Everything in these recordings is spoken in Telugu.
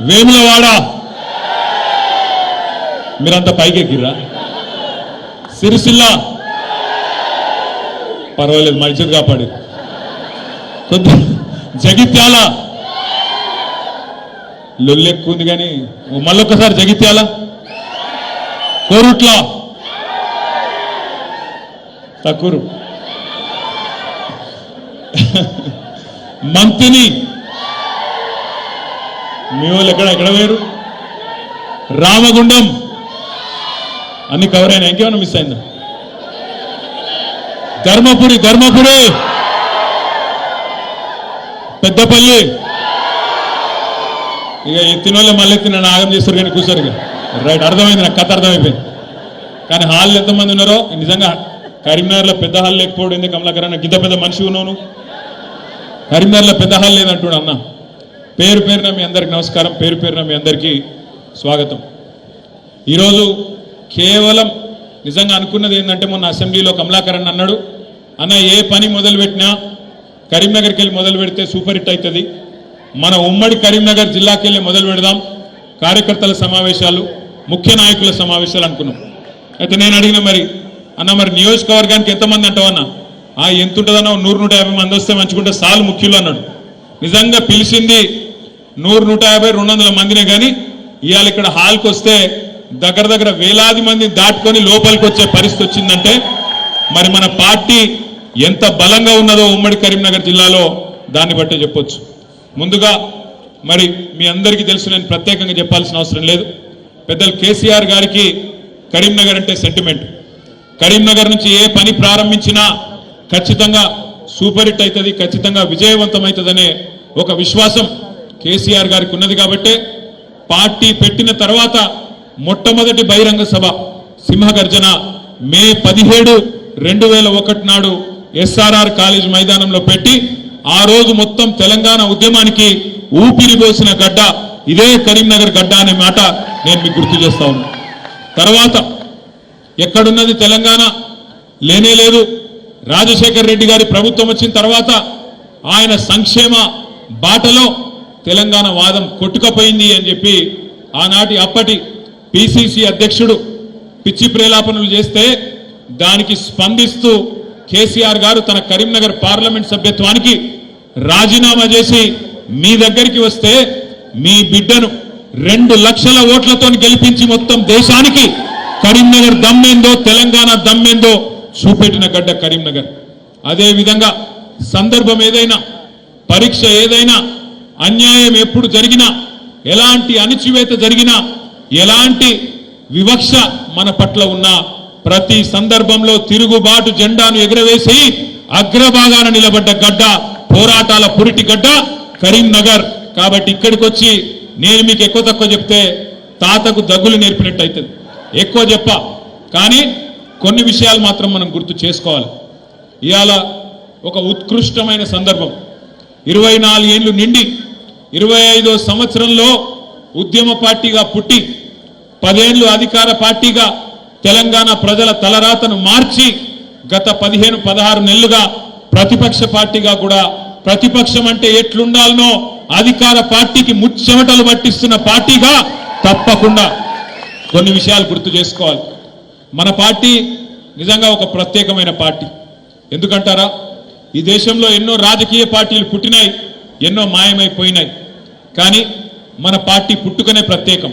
వేములవాడ మీరంతా పైకెక్కిర్రా? సిరిసిల్ల పర్వాలేదు, మంచిది కాపాడి. కొద్ది జగిత్యాల లొల్లెక్కుంది కానీ మళ్ళొక్కసారి జగిత్యాల, కోరుట్ల, తక్కురు, మంతిని, మీ వాళ్ళు ఎక్కడ వేరు, రామగుండం అన్ని కవర్ అయినా, ఇంకేమైనా మిస్ అయిందా? ధర్మపురి పెద్దపల్లి. ఇక ఎత్తిన వాళ్ళే మళ్ళీ ఎత్తిన ఆగం చేస్తారు కానీ కూర్చోరు. ఇక రైట్, అర్థమైంది, నాకు కథ అర్థమైపోయింది. కానీ హాల్లో ఎంతమంది ఉన్నారో నిజంగా కరీంనగర్లో పెద్ద హాల్ లేకపోవడం ఎందుకు కమలాకర్ అన్న? ఇంత పెద్ద మనిషి ఉన్నావు, కరీంనగర్లో పెద్ద హాల్ లేదంటుడు అన్న. పేరు పేరున మీ అందరికి నమస్కారం, పేరు పేరున మీ అందరికీ స్వాగతం. ఈరోజు కేవలం నిజంగా అనుకున్నది ఏంటంటే, మొన్న అసెంబ్లీలో కమలాకర్ అన్న అన్నాడు, అన్న ఏ పని మొదలుపెట్టినా కరీంనగర్కి వెళ్ళి మొదలు పెడితే సూపర్ హిట్ అవుతుంది, మన ఉమ్మడి కరీంనగర్ జిల్లాకి వెళ్ళి మొదలు పెడదాం, కార్యకర్తల సమావేశాలు, ముఖ్య నాయకుల సమావేశాలు అనుకున్నాం. అయితే నేను అడిగిన, మరి అన్న మరి నియోజకవర్గానికి ఎంతమంది అంటావన్నా? ఎంత ఉంటుందన్నా? 100-150 మంది వస్తే మంచుకుంటే సాలు ముఖ్యులు అన్నాడు. నిజంగా పిలిచింది 100-150-200 మందినే, కానీ ఇవాళ ఇక్కడ హాల్కి వస్తే దగ్గర వేలాది మంది దాటుకొని లోపలికి వచ్చే పరిస్థితి వచ్చిందంటే మరి మన పార్టీ ఎంత బలంగా ఉన్నదో ఉమ్మడి కరీంనగర్ జిల్లాలో దాన్ని బట్టే చెప్పొచ్చు. ముందుగా మరి మీ అందరికీ తెలుసు, నేను ప్రత్యేకంగా చెప్పాల్సిన అవసరం లేదు, పెద్దలు కేసీఆర్ గారికి కరీంనగర్ అంటే సెంటిమెంట్. కరీంనగర్ నుంచి ఏ పని ప్రారంభించినా ఖచ్చితంగా సూపర్ హిట్ అవుతుంది, ఖచ్చితంగా విజయవంతమవుతుందనే ఒక విశ్వాసం కేసీఆర్ గారికి ఉన్నది. కాబట్టే పార్టీ పెట్టిన తర్వాత మొట్టమొదటి బహిరంగ సభ సింహగర్జన మే 17, 2001 నాడు ఎస్ఆర్ఆర్ కాలేజ్ మైదానంలో పెట్టి ఆ రోజు మొత్తం తెలంగాణ ఉద్యమానికి ఊపిరి పోసిన గడ్డ ఇదే కరీంనగర్ గడ్డ అనే మాట నేను మీకు గుర్తు చేస్తా ఉన్నా. తర్వాత ఎక్కడున్నది తెలంగాణ? లేనే లేదు. రాజశేఖర్ రెడ్డి గారి ప్రభుత్వం వచ్చిన తర్వాత ఆయన సంక్షేమ బాటలో తెలంగాణ వాదం కొట్టుకపోయింది అని చెప్పి ఆనాటి అప్పటి పిసిసి అధ్యక్షుడు పిచ్చి ప్రేలాపనలు చేస్తే దానికి స్పందిస్తూ కేసీఆర్ గారు తన కరీంనగర్ పార్లమెంట్ సభ్యత్వానికి రాజీనామా చేసి మీ దగ్గరికి వస్తే మీ బిడ్డను 2 లక్షల ఓట్లతో గెలిపించి మొత్తం దేశానికి కరీంనగర్ దమ్మేందో, తెలంగాణ దమ్మేందో చూపెట్టిన గడ్డ కరీంనగర్. అదే విధంగా సందర్భం ఏదైనా, పరీక్ష ఏదైనా, అన్యాయం ఎప్పుడు జరిగినా, ఎలాంటి అణిచివేత జరిగినా, ఎలాంటి వివక్ష మన పట్ల ఉన్న ప్రతి సందర్భంలో తిరుగుబాటు జెండాను ఎగురవేసి అగ్రభాగాన నిలబడ్డ గడ్డ, పోరాటాల పురిటి గడ్డ కరీంనగర్. కాబట్టి ఇక్కడికి వచ్చి నేను మీకు ఎక్కువ తక్కువ చెప్తే తాతకు దగ్గులు నేర్పినట్టు అవుతుంది. ఎక్కువ చెప్పా, కానీ కొన్ని విషయాలు మాత్రం మనం గుర్తు చేసుకోవాలి. ఇవాళ ఒక ఉత్కృష్టమైన సందర్భం. 24 ఏళ్లు నిండి 25వ సంవత్సరంలో ఉద్యమ పార్టీగా పుట్టి 10 ఏళ్లు అధికార పార్టీగా తెలంగాణ ప్రజల తలరాతను మార్చి గత 15-16 నెలలుగా ప్రతిపక్ష పార్టీగా కూడా, ప్రతిపక్షం అంటే ఎట్లుండాలనో అధికార పార్టీకి ముచ్చెమటలు పట్టిస్తున్న పార్టీగా తప్పకుండా కొన్ని విషయాలు గుర్తు చేసుకోవాలి. మన పార్టీ నిజంగా ఒక ప్రత్యేకమైన పార్టీ. ఎందుకంటారా? ఈ దేశంలో ఎన్నో రాజకీయ పార్టీలు పుట్టినాయి, ఎన్నో మాయమైపోయినాయి. కానీ మన పార్టీ పుట్టుకనే ప్రత్యేకం.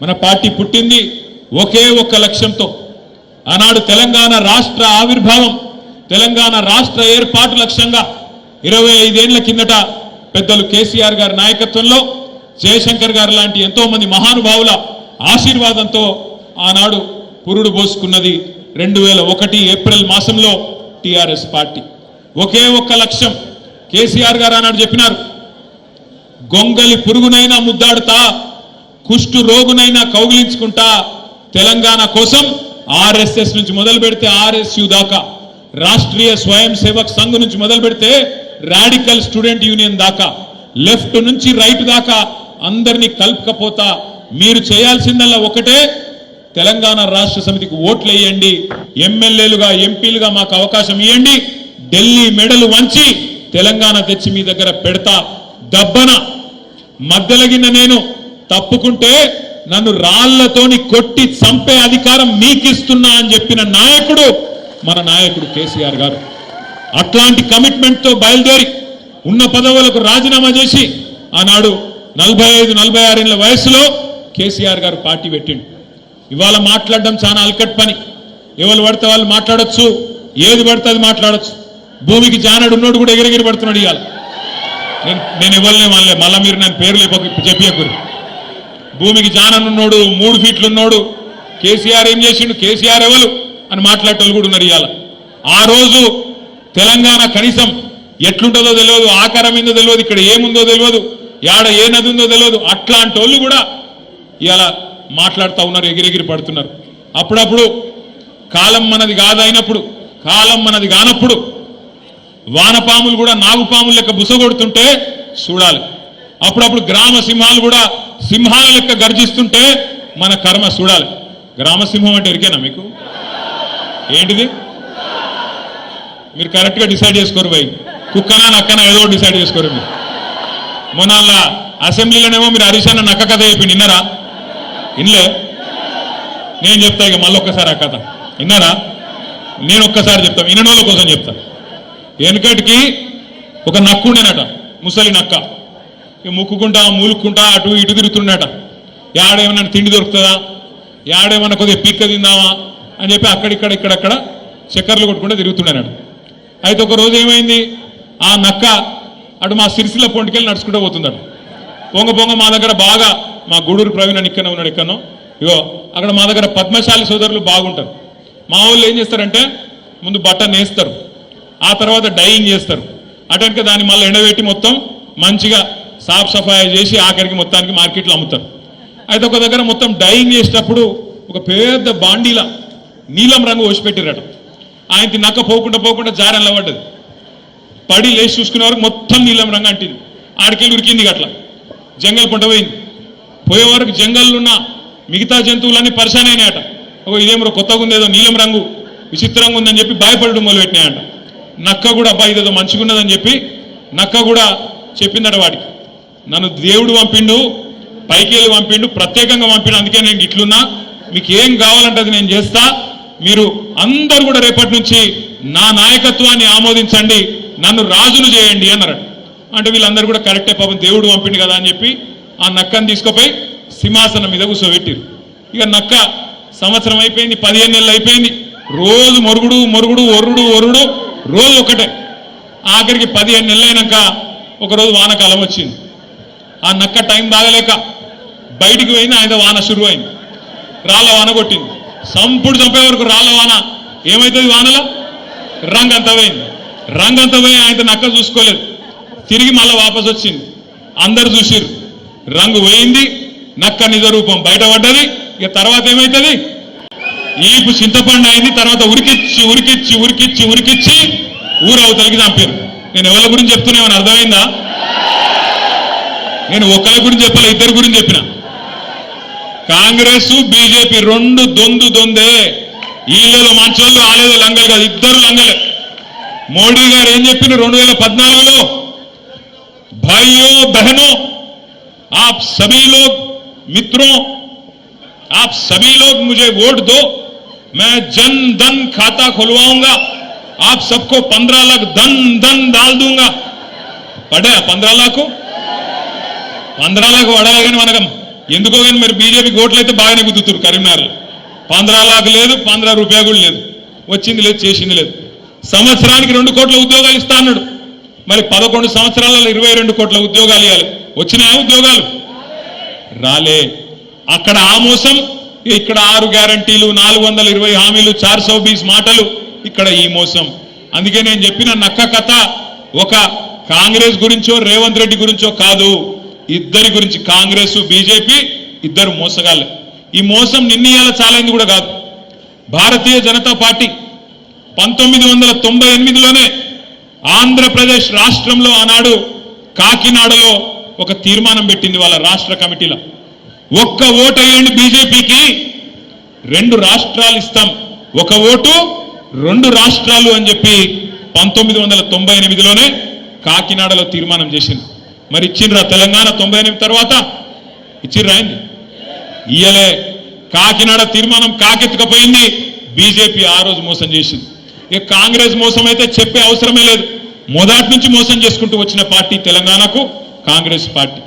మన పార్టీ పుట్టింది ఒకే ఒక్క లక్ష్యంతో. ఆనాడు తెలంగాణ రాష్ట్ర ఆవిర్భావం, తెలంగాణ రాష్ట్ర ఏర్పాటు లక్ష్యంగా 25 ఏళ్ల కిందట పెద్దలు కేసీఆర్ గారి నాయకత్వంలో జయశంకర్ గారు లాంటి ఎంతో మంది మహానుభావుల ఆశీర్వాదంతో ఆనాడు పురుడు పోసుకున్నది 2001 ఏప్రిల్ మాసంలో టిఆర్ఎస్ పార్టీ. ఒకే ఒక్క లక్ష్యం. కేసీఆర్ గారు ఆనాడు చెప్పినారు, గొంగలి పురుగునైనా ముద్దాడుతా, కుష్టు రోగునైనా కౌగిలించుకుంటా, తెలంగాణ కోసం ఆర్ఎస్ఎస్ నుంచి మొదలు పెడితే ఆర్ఎస్యు దాకా, రాష్ట్రీయ స్వయం సేవక్ సంఘ్ నుంచి మొదలు పెడితే రాడికల్ స్టూడెంట్ యూనియన్ దాకా, లెఫ్ట్ నుంచి రైట్ దాకా అందరినీ కలుపుకపోతా మీరు చేయాల్సిందల్లా ఒకటే, తెలంగాణ రాష్ట్ర సమితికి ఓట్లు వేయండి, ఎమ్మెల్యేలుగా ఎంపీలుగా మాకు అవకాశం ఇవ్వండి, ఢిల్లీ మెడలు వంచి తెలంగాణ తెచ్చి మీ దగ్గర పెడతా, దబ్బన మద్దెలగిన నేను తప్పుకుంటే నన్ను రాళ్లతోని కొట్టి చంపే అధికారం మీకిస్తున్నా అని చెప్పిన నాయకుడు మన నాయకుడు కేసీఆర్ గారు. అట్లాంటి కమిట్మెంట్ తో బయలుదేరి ఉన్న పదవులకు రాజీనామా చేసి ఆనాడు 45-46 ఏళ్ల వయసులో కేసీఆర్ గారు పార్టీ పెట్టిండు. ఇవాళ మాట్లాడడం చాలా అల్కట్ పని. ఎవరు పడితే వాళ్ళు మాట్లాడొచ్చు, ఏది పడితే అది మాట్లాడొచ్చు. భూమికి జానడు ఉన్నోడు కూడా ఎగిరెగిరి పడుతున్నాడు. ఇవాళ నేను ఇవ్వలే మళ్ళీ మీరు నేను పేర్లు చెప్పియకూరు. భూమికి జాననున్నోడు 3 ఫీట్లు ఉన్నోడు కేసీఆర్ ఏం చేసిండు, కేసీఆర్ ఎవరు అని మాట్లాడేటోళ్ళు కూడా ఉన్నారు. ఇవాళ ఆ రోజు తెలంగాణ కనీసం ఎట్లుంటుందో తెలియదు, ఆకారం ఏందో తెలియదు, ఇక్కడ ఏముందో తెలియదు, యాడ ఏ నది ఉందో తెలియదు. అట్లాంటి వాళ్ళు కూడా ఇవాళ మాట్లాడుతూ ఉన్నారు, ఎగిరెగిరి పడుతున్నారు. అప్పుడప్పుడు కాలం మనది కాదైనప్పుడు, కాలం మనది కానప్పుడు వానపాములు కూడా నాగుపాములు లెక్క బుసగొడుతుంటే చూడాలి. అప్పుడప్పుడు గ్రామ సింహాలు కూడా సింహాల లెక్క గర్జిస్తుంటే మన కర్మ చూడాలి. గ్రామసింహం అంటే ఎరికేనా మీకు? ఏంటిది? మీరు కరెక్ట్గా డిసైడ్ చేసుకోరు భయ్. కుక్కనా నక్కనా ఏదో డిసైడ్ చేసుకోరు మీరు. మొన్న అసెంబ్లీలోనేమో మీరు హరీష్ నక్క కథ చెప్పి విన్నారా? ఇన్లే. నేను చెప్తా ఇక మళ్ళీ ఒక్కసారి ఆ కథ విన్నారా? నేను ఒక్కసారి చెప్తాను, విననోళ్ళ కోసం చెప్తా. వెనకటికి ఒక నక్కుండేనట, ముసలి నక్క. ముక్కుకుంటా మూలుక్కుంటా అటు ఇటు తిరుగుతుండేట. యాడేమన్నా తిండి దొరుకుతుందా, యాడేమన్నా కొద్దిగా పీక్క తిందామా అని చెప్పి అక్కడిక్కడ ఇక్కడక్కడ చక్కర్లు కొట్టుకుంటే తిరుగుతుండేనట. అయితే ఒక రోజు ఏమైంది, ఆ నక్క అటు మా సిరిసిల్ల పొంటికెళ్ళి నడుచుకుంటూ పోతుందట. పొంగ పొంగ మా దగ్గర బాగా మా గూడూరు ప్రవీణ్ అని ఇక్కడనే ఉన్నాడు. ఇక్కడనో ఇగో అక్కడ మా దగ్గర పద్మశాలి సోదరులు బాగుంటారు. మా వాళ్ళు ఏం చేస్తారంటే ముందు బట్ట నేస్తారు, ఆ తర్వాత డైయింగ్ చేస్తారు. అటెంట్గా దాన్ని మళ్ళీ ఎండబెట్టి మొత్తం మంచిగా సాఫ్ సఫాయి చేసి ఆఖరికి మొత్తానికి మార్కెట్లో అమ్ముతారు. అయితే ఒక దగ్గర మొత్తం డైయింగ్ చేసేటప్పుడు ఒక పెద్ద బాండీలా నీలం రంగు పోసిపెట్టారట. ఆయనకి నక్క పోకుండా జారెల్లా పడ్డది. పడి లేచి చూసుకునే వరకు మొత్తం నీలం రంగు అంటింది. ఆడికెళ్ళి ఉరికింది. అట్లా జంగల్ పంట పోయింది. పోయే వరకు జంగల్లో ఉన్న మిగతా జంతువులన్నీ పరిశాన్ అయినాయట. ఇదేమో కొత్తగా ఉందేదో నీలం రంగు విచిత్రంగా ఉందని చెప్పి భయపడడం మొదలుపెట్టినాయంట. నక్క కూడా అబ్బా ఇదేదో మంచిగా ఉన్నదని చెప్పి నక్క కూడా చెప్పిందట వాడికి, నన్ను దేవుడు పంపిండు, పైకి వెళ్ళి పంపిండు, ప్రత్యేకంగా పంపిండు, అందుకే నేను ఇట్లున్నా, మీకు ఏం కావాలంటే అది నేను చేస్తా, మీరు అందరూ కూడా రేపటి నుంచి నా నాయకత్వాన్ని ఆమోదించండి, నన్ను రాజును చేయండి అన్నారట. అంటే వీళ్ళందరూ కూడా కరెక్టే, పాపం దేవుడు పంపిండు కదా అని చెప్పి ఆ నక్కని తీసుకుపోయి సింహాసనం మీద కూర్చోబెట్టిరు. ఇక నక్క సంవత్సరం అయిపోయింది, 15 నెలలు అయిపోయింది, రోజు మొరుగుడు మొరుగుడు ఒర్రుడు ఒర్రుడు రోజు ఒకటే. ఆఖరికి 15 నెలలు అయినాక ఒకరోజు వానకాలం వచ్చింది. ఆ నక్క టైం బాగలేక బయటికి పోయింది. ఆయన వాన షురు అయింది, రాళ్ళ వాన కొట్టింది. సంపుడు చంపే వరకు రాళ్ళ వాన ఏమవుతుంది, వానలో రంగంతా పోయింది. రంగంతా పోయి ఆయన నక్క చూసుకోలేదు, తిరిగి మళ్ళీ వాపసు వచ్చింది. అందరు చూసిరు, రంగు పోయింది, నక్క నిజ రూపం బయటపడ్డది. ఇక తర్వాత ఏమవుతుంది, ఈపు చింతపండు అయింది. తర్వాత ఉరికిచ్చి ఉరికిచ్చి ఉరికిచ్చి ఉరికిచ్చి ఊరవతలకి చంపారు. నేను ఎవరి గురించి చెప్తున్నా ఏమైనా అర్థమైందా? నేను ఒకరి గురించి చెప్పాలి, ఇద్దరి గురించి చెప్పిన. కాంగ్రెస్ బీజేపీ రెండు దొందే. వీళ్ళలో మంచోళ్ళు, ఆలేదో లంగలు కాదు, ఇద్దరు లంగలే. మోడీ గారు ఏం చెప్పిన 2014లో, భాइयों बहनों आप सभी लोग मित्रों आप सभी लोग मुझे वोट दो, मैं जन धन खाता खुलवाऊंगा, आप सबको 15 लाख धन डाल दूंगा. పడే 15 लाख 15 लाख పడాలి. కానీ మనకు ఎందుకో కానీ మరి బీజేపీ ఓట్లు అయితే బాగానే గుద్దుతున్నారు. కరీంనగర్లో 15 लाख లేదు, 15 రూపాయలు కూడా లేదు, వచ్చింది లేదు, చేసింది లేదు. సంవత్సరానికి 2 కోట్ల ఉద్యోగాలు ఇస్తా అన్నాడు. మరి 11 సంవత్సరాలలో 22 కోట్ల ఉద్యోగాలు ఇవ్వాలి. వచ్చినాయా ఉద్యోగాలు? రాలే. అక్కడ ఆ మోసం, ఇక్కడ 6 గ్యారంటీలు, 420 హామీలు, 420 మాటలు, ఇక్కడ ఈ మోసం. అందుకే నేను చెప్పిన నక్క కథ ఒక కాంగ్రెస్ గురించో రేవంత్ రెడ్డి గురించో కాదు, ఇద్దరి గురించి. కాంగ్రెస్ బీజేపీ ఇద్దరు మోసగాళ్ళే. ఈ మోసం నిన్నీయాల చాలైంది కూడా కాదు. భారతీయ జనతా పార్టీ 1998లోనే ఆంధ్రప్రదేశ్ రాష్ట్రంలో ఆనాడు కాకినాడలో ఒక తీర్మానం పెట్టింది వాళ్ళ రాష్ట్ర కమిటీలో. ఒక్క ఓటు వేయండి బీజేపీకి, 2 రాష్ట్రాలు ఇస్తాం, ఒక ఓటు 2 రాష్ట్రాలు అని చెప్పి 1998లోనే కాకినాడలో తీర్మానం చేసింది. మరి ఇచ్చిండ్రా తెలంగాణ 98 తర్వాత? ఇచ్చిర్రా అయింది ఇయ్యలే. కాకినాడ తీర్మానం కాకెత్తుకపోయింది. బీజేపీ ఆ రోజు మోసం చేసింది. ఇక కాంగ్రెస్ మోసం అయితే చెప్పే అవసరమే లేదు. మొదటి నుంచి మోసం చేసుకుంటూ వచ్చిన పార్టీ తెలంగాణకు కాంగ్రెస్ పార్టీ.